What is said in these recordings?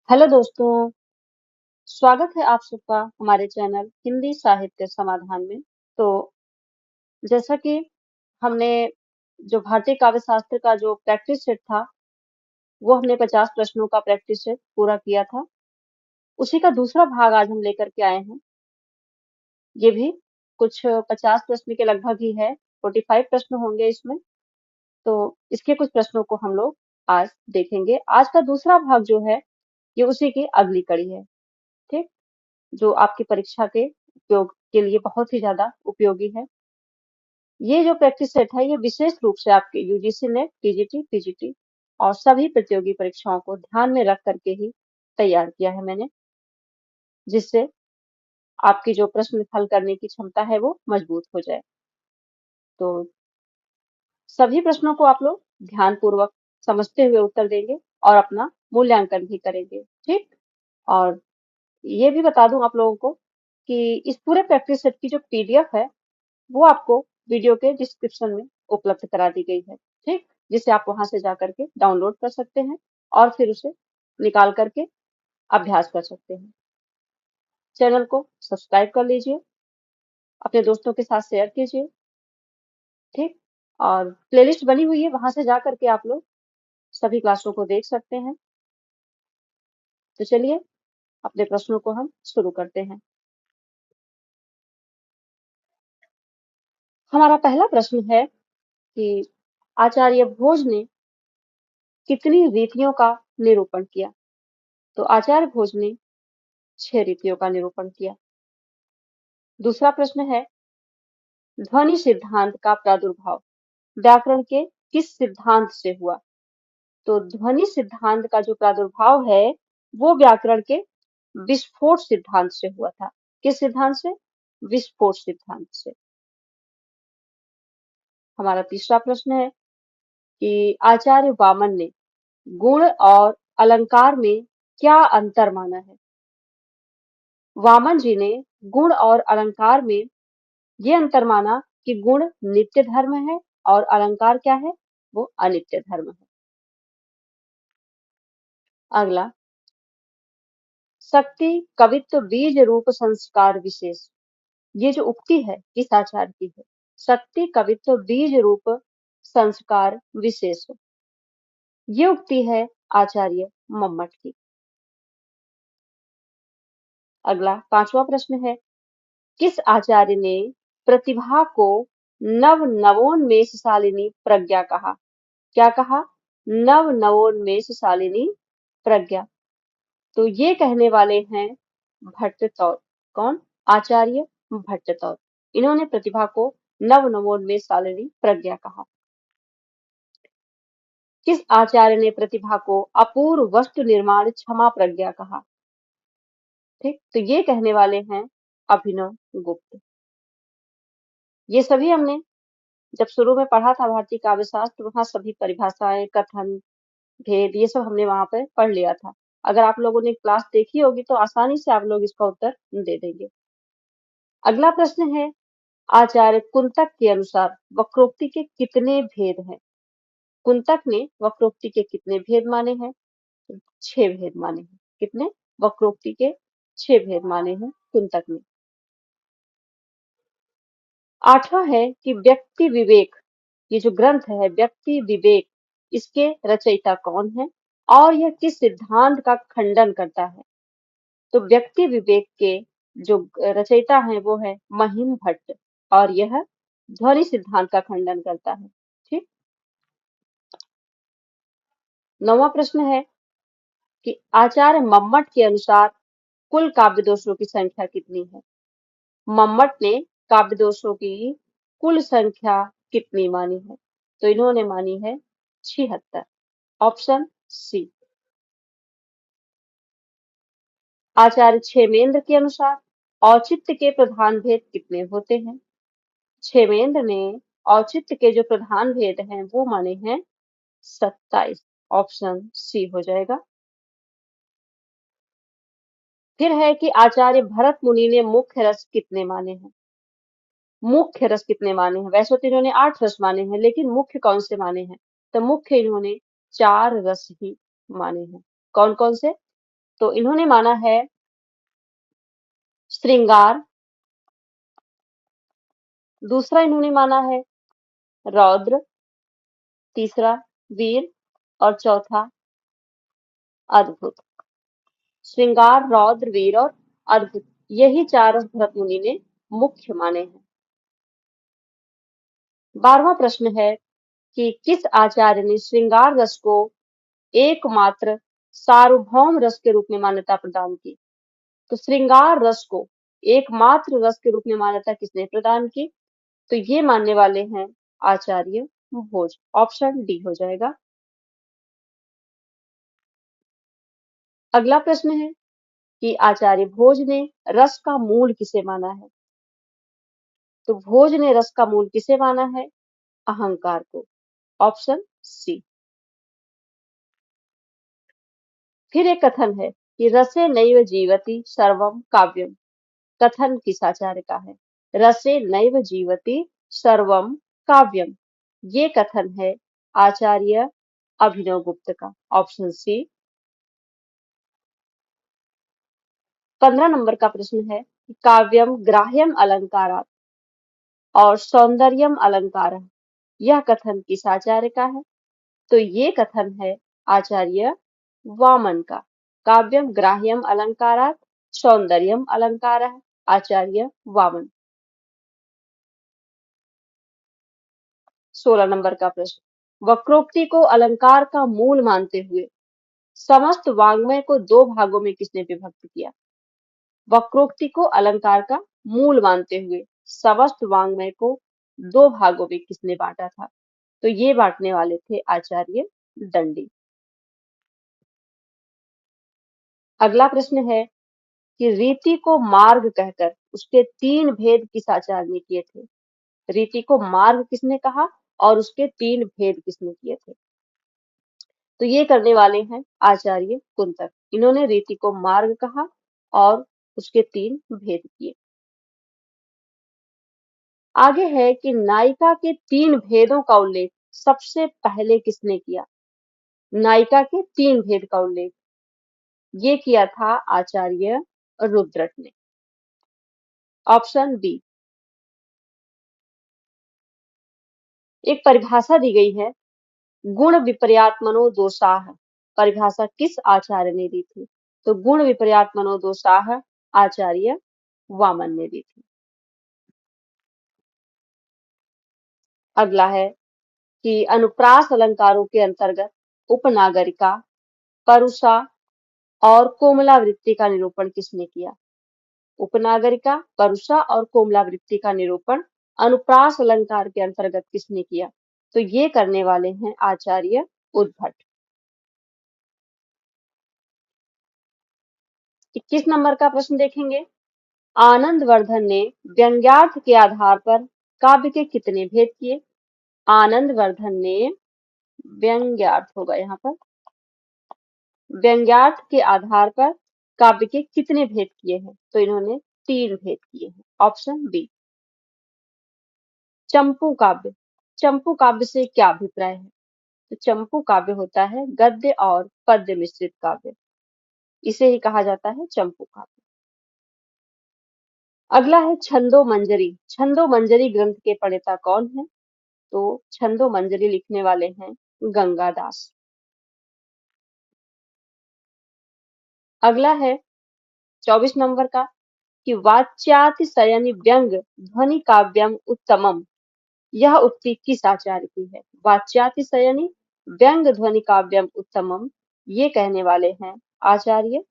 Hello दोस्तों, स्वागत है आप सबका हमारे चैनल हिंदी साहित्य समाधान में। तो जैसा कि हमने जो भारतीय काव्य शास्त्र का जो प्रैक्टिस सेट था, वो हमने 50 प्रश्नों का प्रैक्टिस सेट पूरा किया था। उसी का दूसरा भाग आज हम लेकर के आए हैं। ये भी कुछ 50 प्रश्न के लगभग ही है, 45 प्रश्न होंगे इसमें। तो इसके कुछ प्रश्नों को हम लोग आज देखेंगे। आज का दूसरा भाग जो है, ये उसी की अगली कड़ी है। ठीक, जो आपकी परीक्षा के उपयोग के लिए बहुत ही ज्यादा उपयोगी है। ये जो प्रैक्टिस सेट है, ये विशेष रूप से आपके यूजीसी नेट, टीजीटी, पीजीटी और सभी प्रतियोगी परीक्षाओं को ध्यान में रख करके ही तैयार किया है मैंने, जिससे आपकी जो प्रश्न हल करने की क्षमता है वो मजबूत हो जाए। तो सभी प्रश्नों को आप लोग ध्यान पूर्वक समझते हुए उत्तर देंगे और अपना मूल्यांकन भी करेंगे। ठीक, और ये भी बता दूं आप लोगों को कि इस पूरे प्रैक्टिस सेट की जो पीडीएफ है, वो आपको वीडियो के डिस्क्रिप्शन में उपलब्ध करा दी गई है। ठीक, जिसे आप वहां से जा करके डाउनलोड कर सकते हैं और फिर उसे निकाल करके अभ्यास कर सकते हैं। चैनल को सब्सक्राइब कर लीजिए, अपने दोस्तों के साथ शेयर कीजिए। ठीक, और प्लेलिस्ट बनी हुई है, वहां से जा करके आप लोग सभी क्लासों को देख सकते हैं। तो चलिए अपने प्रश्नों को हम शुरू करते हैं। हमारा पहला प्रश्न है कि आचार्य भोज ने कितनी रीतियों का निरूपण किया? तो आचार्य भोज ने 6 रीतियों का निरूपण किया। दूसरा प्रश्न है, ध्वनि सिद्धांत का प्रादुर्भाव व्याकरण के किस सिद्धांत से हुआ? तो ध्वनि सिद्धांत का जो प्रादुर्भाव है, वो व्याकरण के विस्फोट सिद्धांत से हुआ था। किस सिद्धांत से? विस्फोट सिद्धांत से। हमारा तीसरा प्रश्न है कि आचार्य वामन ने गुण और अलंकार में क्या अंतर माना है? वामन जी ने गुण और अलंकार में ये अंतर माना कि गुण नित्य धर्म है और अलंकार क्या है? वो अनित्य धर्म है। अगला, शक्ति कवित्व बीज रूप संस्कार विशेष, ये जो उक्ति है किस आचार्य की है? शक्ति कवित्व बीज रूप संस्कार विशेष, ये उक्ति है आचार्य मम्मट की। अगला पांचवा प्रश्न है, किस आचार्य ने प्रतिभा को नव नवोन्मेषशालिनी प्रज्ञा कहा? क्या कहा? नव नवोन्मेषशालिनी प्रज्ञा। तो ये कहने वाले हैं भट्टतौर। कौन? आचार्य भट्टतौर। इन्होंने प्रतिभा को नव नवोन्मेषशालिनी प्रज्ञा कहा। किस आचार्य ने प्रतिभा को अपूर्व वस्तु निर्माण क्षमा प्रज्ञा कहा? ठीक, तो ये कहने वाले हैं अभिनव गुप्त। ये सभी हमने जब शुरू में पढ़ा था भारतीय काव्य शास्त्र, वहां सभी परिभाषाएं, कथन, भेद, ये सब हमने वहां पर पढ़ लिया था। अगर आप लोगों ने क्लास देखी होगी तो आसानी से आप लोग इसका उत्तर दे देंगे। अगला प्रश्न है, आचार्य कुंतक के अनुसार वक्रोक्ति के कितने भेद हैं? कुंतक ने वक्रोक्ति के कितने भेद माने हैं? 6 भेद माने हैं। कितने? वक्रोक्ति के 6 भेद माने हैं कुंतक ने। आठवां है कि व्यक्ति विवेक, ये जो ग्रंथ है व्यक्ति विवेक, इसके रचयिता कौन है और यह किस सिद्धांत का खंडन करता है? तो व्यक्ति विवेक के जो रचयिता हैं वो है महिम भट्ट और यह ध्वनि सिद्धांत का खंडन करता है। ठीक, नौवां प्रश्न है कि आचार्य मम्मट के अनुसार कुल काव्य दोषों की संख्या कितनी है? मम्मट ने काव्य दोषों की कुल संख्या कितनी मानी है? तो इन्होंने मानी है 76। Option C. आचार्य क्षेमेंद्र के अनुसार औचित्य के प्रधान भेद कितने होते हैं? क्षेमेंद्र ने औचित्य के जो प्रधान भेद हैं वो माने हैं 27। ऑप्शन सी हो जाएगा। फिर है कि आचार्य भरत मुनि ने मुख्य रस कितने माने हैं? मुख्य रस कितने माने हैं? वैसे तो इन्होंने 8 रस माने हैं, लेकिन मुख्य कौन से माने हैं? तो मुख्य इन्होंने 4 रस ही माने हैं। कौन कौन से? तो इन्होंने माना है श्रृंगार, दूसरा इन्होंने माना है रौद्र, तीसरा वीर और चौथा अद्भुत। श्रृंगार, रौद्र, वीर और अद्भुत, यही चार रस भरत मुनि ने मुख्य माने हैं। 12वां प्रश्न है कि किस आचार्य ने श्रृंगार रस को एकमात्र सार्वभौम रस के रूप में मान्यता प्रदान की? तो श्रृंगार रस को एकमात्र रस के रूप में मान्यता किसने प्रदान की? तो ये मानने वाले हैं आचार्य भोज। ऑप्शन डी हो जाएगा। अगला प्रश्न है कि आचार्य भोज ने रस का मूल किसे माना है? तो भोज ने रस का मूल किसे माना है? अहंकार को। Option C. फिर एक कथन है कि रसे नैव जीवति सर्वम काव्यम, कथन किस आचार्य का है? रसे नैव जीवति सर्वम काव्यम, ये कथन है आचार्य अभिनव गुप्त का। Option C. 15 नंबर का प्रश्न है कि काव्यम ग्राह्यम अलंकारात् और सौंदर्यम अलंकार, यह कथन किस आचार्य का है? तो ये कथन है आचार्य वामन का। काव्यम ग्राह्यम अलंकारात् सौंदर्यम अलंकार, आचार्य वामन। 16 नंबर का प्रश्न, वक्रोक्ति को अलंकार का मूल मानते हुए समस्त वाङ्मय को दो भागों में किसने विभक्त किया? वक्रोक्ति को अलंकार का मूल मानते हुए समस्त वाङ्मय को दो भागों में किसने बांटा था? तो ये बांटने वाले थे आचार्य दंडी। अगला प्रश्न है कि रीति को मार्ग कहकर उसके तीन भेद किस आचार्य ने किए थे? रीति को मार्ग किसने कहा और उसके तीन भेद किसने किए थे? तो ये करने वाले हैं आचार्य कुंतक। इन्होंने रीति को मार्ग कहा और उसके तीन भेद किए। आगे है कि नायिका के तीन भेदों का उल्लेख सबसे पहले किसने किया? नायिका के तीन भेद का उल्लेख ये किया था आचार्य रुद्रट ने। Option B. एक परिभाषा दी गई है, गुण विपर्यात मनोदोषाः, परिभाषा किस आचार्य ने दी थी? तो गुण विपर्यात मनोदोषाः आचार्य वामन ने दी थी। अगला है कि अनुप्रास अलंकारों के अंतर्गत उपनागरिका, परुषा और कोमलावृत्ति का निरूपण किसने किया? उपनागरिका, परुषा और कोमलावृत्ति का निरूपण अनुप्रास अलंकार के अंतर्गत किसने किया? तो ये करने वाले हैं आचार्य उद्भट। 21 नंबर का प्रश्न देखेंगे, आनंदवर्धन ने व्यंग्यार्थ के आधार पर काव्य के कितने भेद किए? आनंदवर्धन ने व्यंग्यार्थ होगा यहाँ पर, व्यंग्यार्थ के आधार पर काव्य के कितने भेद किए हैं? तो इन्होंने तीन भेद किए हैं। Option B. चंपू काव्य, चंपू काव्य से क्या अभिप्राय है? तो चंपू काव्य होता है गद्य और पद्य मिश्रित काव्य, इसे ही कहा जाता है चंपू काव्य। अगला है छंदो मंजरी, छंदो मंजरी ग्रंथ के प्रणेता कौन है? तो छंदो मंजरी लिखने वाले हैं गंगादास। अगला है 24 नंबर का कि वाच्यातिशयनि व्यंग ध्वनि काव्यम उत्तमम, यह उक्ति किस आचार्य की है? वाच्यातिशयनि व्यंग ध्वनि काव्यम उत्तमम, ये कहने वाले हैं आचार्य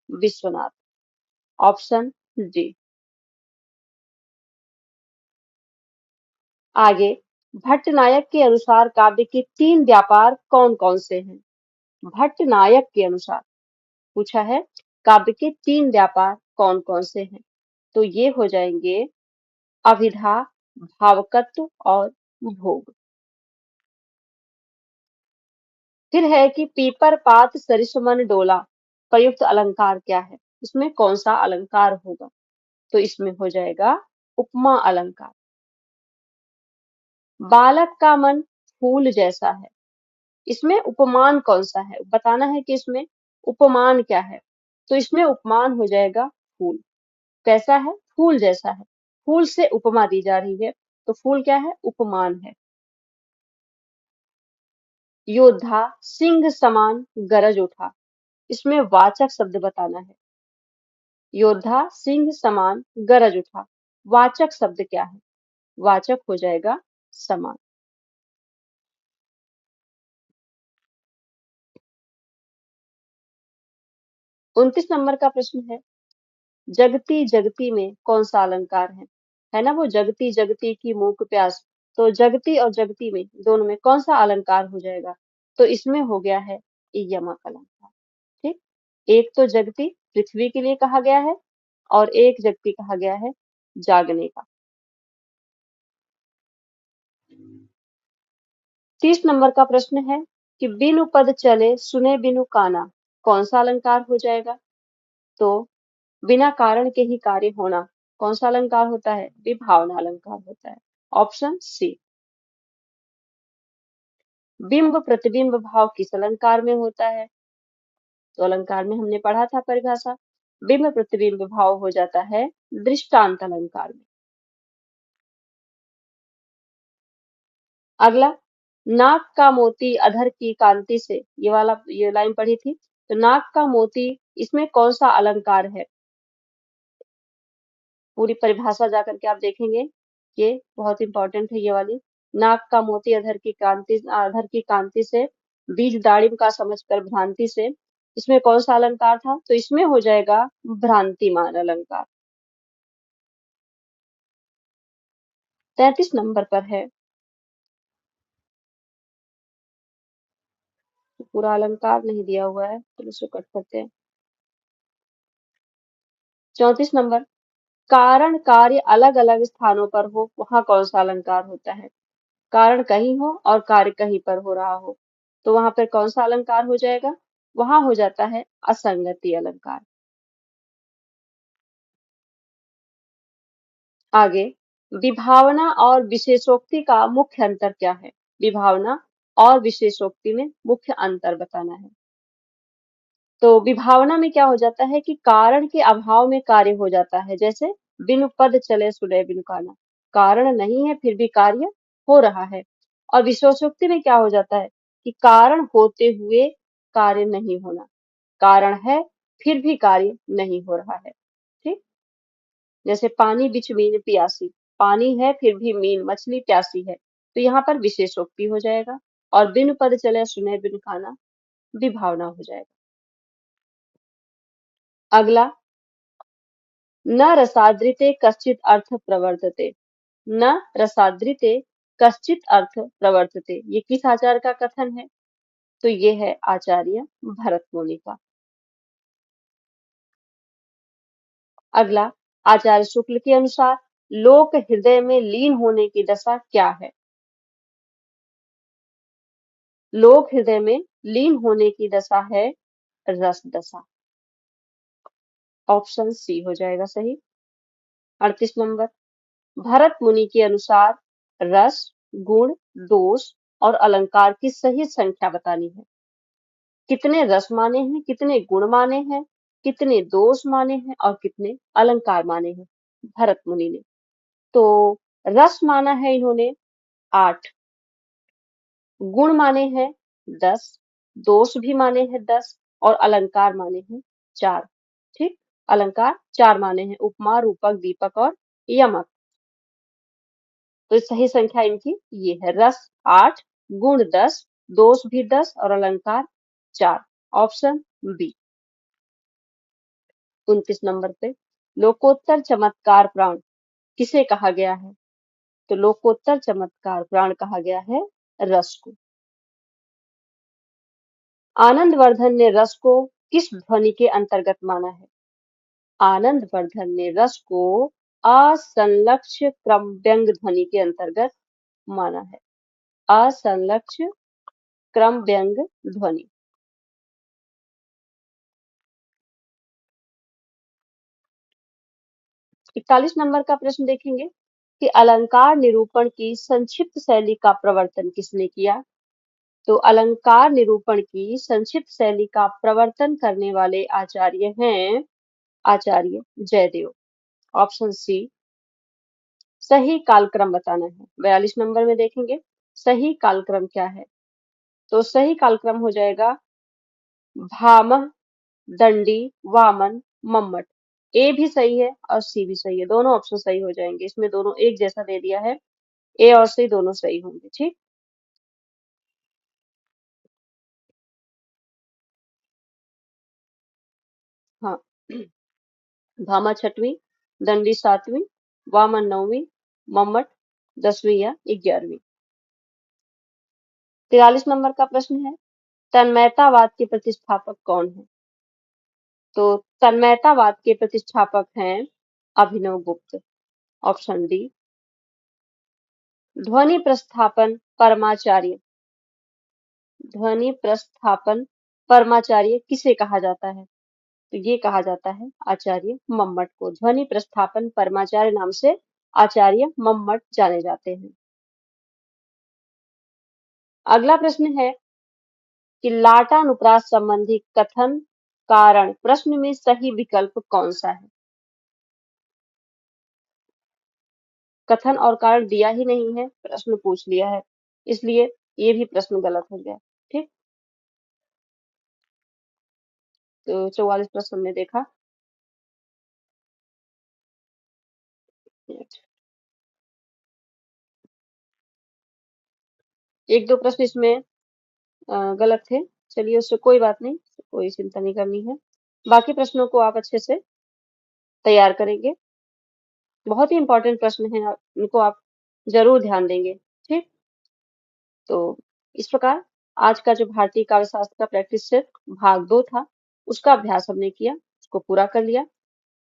विश्वनाथ। Option D. आगे, भट्टनायक के अनुसार काव्य के तीन व्यापार कौन कौन से हैं? भट्टनायक के अनुसार पूछा है काव्य के तीन व्यापार कौन कौन से हैं? तो ये हो जाएंगे अभिधा, भावकत्व और भोग। फिर है कि पीपर पात सरिसमन डोला, प्रयुक्त अलंकार क्या है? इसमें कौन सा अलंकार होगा? तो इसमें हो जाएगा उपमा अलंकार। बालक का मन फूल जैसा है, इसमें उपमान कौन सा है? बताना है कि इसमें उपमान क्या है? तो इसमें उपमान हो जाएगा फूल। कैसा है? फूल जैसा है। फूल से उपमा दी जा रही है, तो फूल क्या है? उपमान है। योद्धा सिंह समान गरज उठा, इसमें वाचक शब्द बताना है। योद्धा सिंह समान गरज उठा, वाचक शब्द क्या है? वाचक हो जाएगा समान। 29 नंबर का प्रश्न है, जगती जगती में कौन सा अलंकार है ना? वो जगती जगती की मूक प्यास, तो जगती और जगती में दोनों में कौन सा अलंकार हो जाएगा? तो इसमें हो गया है यमक अलंकार। ठीक, एक तो जगती पृथ्वी के लिए कहा गया है और एक जगती कहा गया है जागने का। 30 नंबर का प्रश्न है कि बिनु पद चले सुने बिनु काना, कौन सा अलंकार हो जाएगा? तो बिना कारण के ही कार्य होना कौन सा अलंकार होता है? विभावना अलंकार होता है। Option C. बिंब प्रतिबिंब भाव किस अलंकार में होता है? तो अलंकार में हमने पढ़ा था परिभाषा, बिंब प्रतिबिंब भाव हो जाता है दृष्टांत अलंकार में। अगला, नाक का मोती अधर की कांति से, ये लाइन पढ़ी थी, तो नाक का मोती इसमें कौन सा अलंकार है? पूरी परिभाषा जा करके आप देखेंगे, ये बहुत इंपॉर्टेंट है ये वाली। नाक का मोती अधर की कांति से, बीज दाड़िम का समझकर भ्रांति से, इसमें कौन सा अलंकार था? तो इसमें हो जाएगा भ्रांतिमान अलंकार। 33 नंबर पर है, तो पूरा अलंकार नहीं दिया हुआ है तो इसको कट करते हैं। 34 नंबर, कारण कार्य अलग अलग स्थानों पर हो, वहां कौन सा अलंकार होता है? कारण कहीं हो और कार्य कहीं पर हो रहा हो, तो वहां पर कौन सा अलंकार हो जाएगा? वहां हो जाता है असंगति अलंकार। आगे, विभावना और विशेषोक्ति का मुख्य अंतर क्या है? विभावना और विशेषोक्ति में मुख्य अंतर बताना है। तो विभावना में क्या हो जाता है कि कारण के अभाव में कार्य हो जाता है, जैसे बिनु पद चले सुने बिनु काना, कारण नहीं है फिर भी कार्य हो रहा है। और विशेषोक्ति में क्या हो जाता है कि कारण होते हुए कार्य नहीं होना, कारण है फिर भी कार्य नहीं हो रहा है। ठीक, जैसे पानी बिच मीन प्यासी, पानी है फिर भी मीन मछली प्यासी है, तो यहाँ पर विशेषोक्ति हो जाएगा। और बिनु पद चले सुने बिनु काना विभावना हो जाएगा। अगला, न रसादृते कश्चित अर्थ प्रवर्तते, न रसादृते कश्चित अर्थ प्रवर्तते, ये किस आचार्य का कथन है? तो ये है आचार्य भरत मुनि का। अगला, आचार्य शुक्ल के अनुसार लोक हृदय में लीन होने की दशा क्या है? लोक हृदय में लीन होने की दशा है रस दशा। ऑप्शन सी हो जाएगा सही। 38 नंबर, भरत मुनि के अनुसार रस, गुण, दोष और अलंकार की सही संख्या बतानी है। कितने रस माने हैं, कितने गुण माने हैं, कितने दोष माने हैं और कितने अलंकार माने हैं भरत मुनि ने? तो रस माना है इन्होंने 8, गुण माने हैं 10, दोष भी माने हैं 10 और अलंकार माने हैं 4। ठीक, अलंकार 4 माने हैं, उपमा, रूपक, दीपक और यमक। तो सही संख्या इनकी ये है, रस 8, गुण 10, दोष भी 10 और अलंकार 4। Option B. 29 नंबर पे, लोकोत्तर चमत्कार प्राण किसे कहा गया है? तो लोकोत्तर चमत्कार प्राण कहा गया है रस को। आनंदवर्धन ने रस को किस ध्वनि के अंतर्गत माना है? आनंदवर्धन ने रस को असंलक्ष्य क्रम व्यंग ध्वनि के अंतर्गत माना है। असंलक्ष्य क्रम व्यंग ध्वनि। 41 नंबर का प्रश्न देखेंगे कि अलंकार निरूपण की संक्षिप्त शैली का प्रवर्तन किसने किया? तो अलंकार निरूपण की संक्षिप्त शैली का प्रवर्तन करने वाले आचार्य हैं आचार्य जयदेव। Option C. सही कालक्रम बताना है। 42 नंबर में देखेंगे सही कालक्रम क्या है। तो सही कालक्रम हो जाएगा भामह, दंडी, वामन, मम्मट। ए भी सही है और सी भी सही है, दोनों ऑप्शन सही हो जाएंगे। इसमें दोनों एक जैसा दे दिया है, ए और सी दोनों सही होंगे। ठीक। हाँ। भामा छठवीं, दंडी सातवीं, वामन नौवीं, मम्मट 10वीं या 11वीं। 43 नंबर का प्रश्न है तन्मयतावाद के प्रतिष्ठापक कौन है। तो तन्मयतावाद के प्रतिष्ठापक हैं अभिनव गुप्त। Option D. ध्वनि प्रस्थापन परमाचार्य। ध्वनि प्रस्थापन परमाचार्य किसे कहा जाता है। तो ये कहा जाता है आचार्य मम्मट को। ध्वनि प्रस्थापन परमाचार्य नाम से आचार्य मम्मट जाने जाते हैं। अगला प्रश्न है कि लाटानुप्रास संबंधी कथन कारण प्रश्न में सही विकल्प कौन सा है। कथन और कारण दिया ही नहीं है, प्रश्न पूछ लिया है, इसलिए ये भी प्रश्न गलत हो गया। ठीक। तो 44 प्रश्न हमने देखा। एक दो प्रश्न इसमें गलत थे, चलिए उससे कोई बात नहीं, कोई चिंता नहीं करनी है। बाकी प्रश्नों को आप अच्छे से तैयार करेंगे। बहुत ही इंपॉर्टेंट प्रश्न है, इनको आप जरूर ध्यान देंगे। ठीक। तो इस प्रकार आज का जो भारतीय काव्य शास्त्र का प्रैक्टिस सेट भाग 2 था, उसका अभ्यास हमने किया, उसको पूरा कर लिया।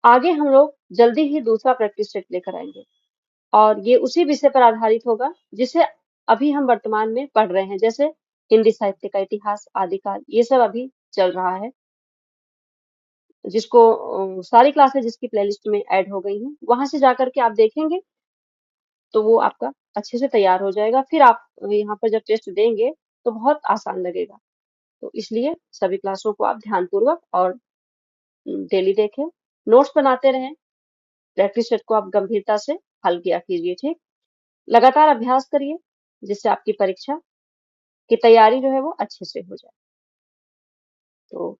आगे हम लोग जल्दी ही दूसरा प्रैक्टिस सेट लेकर आएंगे और ये उसी विषय पर आधारित होगा जिसे अभी हम वर्तमान में पढ़ रहे हैं, जैसे हिंदी साहित्य का इतिहास, आदिकाल, ये सब अभी चल रहा है। जिसको सारी क्लासेस जिसकी प्लेलिस्ट में ऐड हो गई हैं, वहां से जाकर के आप देखेंगे तो वो आपका अच्छे से तैयार हो जाएगा। फिर आप यहाँ पर जब टेस्ट देंगे तो बहुत आसान लगेगा। तो इसलिए सभी क्लासों को आप ध्यानपूर्वक और डेली देखें, नोट्स बनाते रहें, प्रैक्टिस सेट को आप गंभीरता से हल किया कीजिए। ठीक। लगातार अभ्यास करिए जिससे आपकी परीक्षा की तैयारी जो है वो अच्छे से हो जाए। तो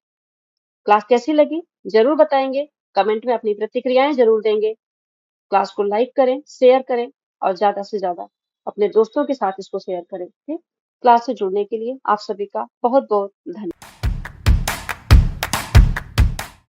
क्लास कैसी लगी जरूर बताएंगे, कमेंट में अपनी प्रतिक्रियाएं जरूर देंगे। क्लास को लाइक करें, शेयर करें और ज्यादा से ज्यादा अपने दोस्तों के साथ इसको शेयर करें। ठीक। क्लास से जुड़ने के लिए आप सभी का बहुत बहुत धन्यवाद।